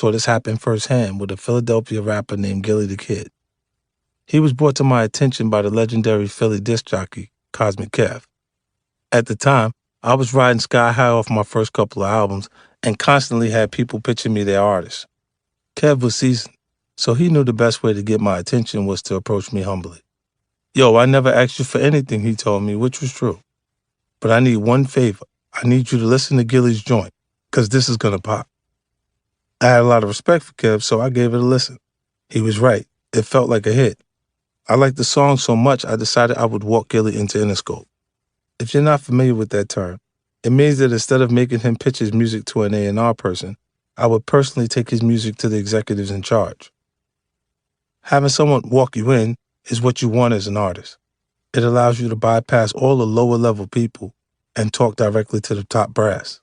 saw this happen firsthand with a Philadelphia rapper named Gillie the Kid. He was brought to my attention by the legendary Philly disc jockey, Cosmic Kev. At the time, I was riding sky high off my first couple of albums and constantly had people pitching me their artists. Kev was seasoned, so he knew the best way to get my attention was to approach me humbly. Yo, I never asked you for anything, he told me, which was true. But I need one favor. I need you to listen to Gillie's joint, because this is going to pop. I had a lot of respect for Kev, so I gave it a listen. He was right. It felt like a hit. I liked the song so much, I decided I would walk Gillie into Interscope. If you're not familiar with that term, it means that instead of making him pitch his music to an A&R person, I would personally take his music to the executives in charge. Having someone walk you in is what you want as an artist. It allows you to bypass all the lower-level people and talk directly to the top brass.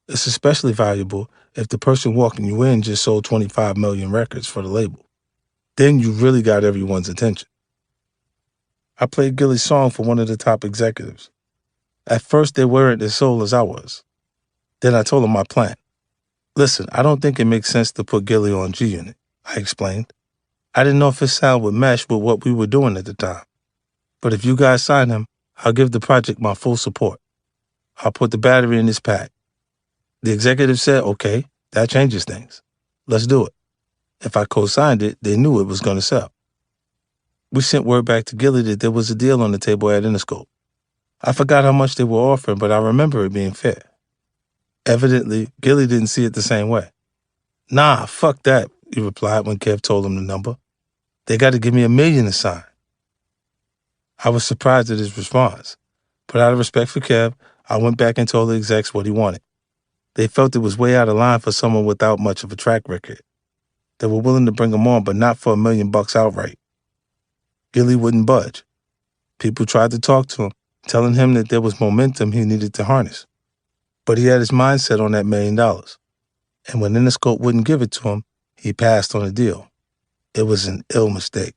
It's especially valuable if the person walking you in just sold 25 million records for the label. Then you really got everyone's attention. I played Gillie's song for one of the top executives. At first, they weren't as sold as I was. Then I told them my plan. Listen, I don't think it makes sense to put Gillie on G-Unit, I explained. I didn't know if his sound would mesh with what we were doing at the time. But if you guys sign him, I'll give the project my full support. I'll put the battery in his pack. The executive said, okay, that changes things. Let's do it. If I co-signed it, they knew it was going to sell. We sent word back to Gillie that there was a deal on the table at Interscope. I forgot how much they were offering, but I remember it being fair. Evidently, Gillie didn't see it the same way. Nah, fuck that, he replied when Kev told him the number. They got to give me $1 million to sign. I was surprised at his response, but out of respect for Kev, I went back and told the execs what he wanted. They felt it was way out of line for someone without much of a track record. They were willing to bring him on, but not for $1 million outright. Gillie wouldn't budge. People tried to talk to him, telling him that there was momentum he needed to harness. But he had his mindset on that $1 million. And when Interscope wouldn't give it to him, he passed on the deal. It was an ill mistake.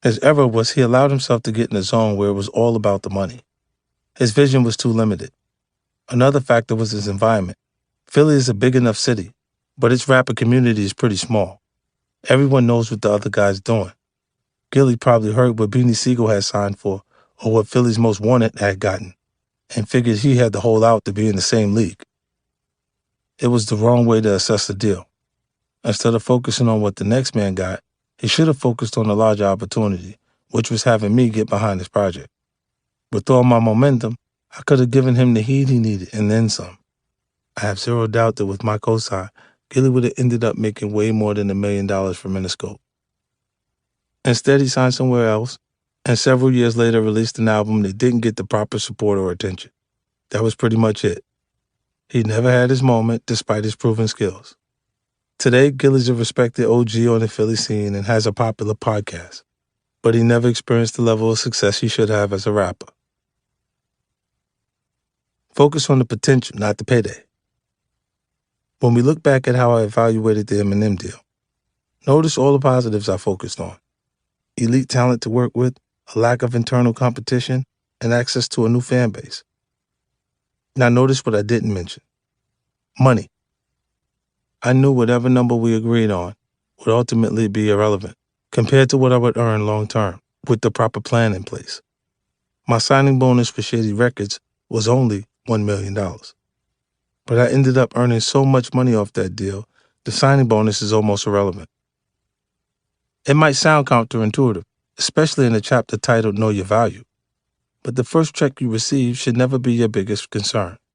His error was he allowed himself to get in a zone where it was all about the money. His vision was too limited. Another factor was his environment. Philly is a big enough city, but its rapper community is pretty small. Everyone knows what the other guy's doing. Gillie probably heard what Beanie Siegel had signed for or what Philly's Most Wanted had gotten, and figured he had to hold out to be in the same league. It was the wrong way to assess the deal. Instead of focusing on what the next man got, he should have focused on the larger opportunity, which was having me get behind this project. With all my momentum, I could have given him the heat he needed and then some. I have zero doubt that with my cosign, Gillie would have ended up making way more than $1 million from Interscope. Instead, he signed somewhere else, and several years later released an album that didn't get the proper support or attention. That was pretty much it. He never had his moment despite his proven skills. Today, Gillie's a respected OG on the Philly scene and has a popular podcast, but he never experienced the level of success he should have as a rapper. Focus on the potential, not the payday. When we look back at how I evaluated the Eminem deal, notice all the positives I focused on. Elite talent to work with, a lack of internal competition, and access to a new fan base. Now notice what I didn't mention. Money. I knew whatever number we agreed on would ultimately be irrelevant compared to what I would earn long term with the proper plan in place. My signing bonus for Shady Records was only $1 million. But I ended up earning so much money off that deal, the signing bonus is almost irrelevant. It might sound counterintuitive, especially in a chapter titled Know Your Value, but the first check you receive should never be your biggest concern.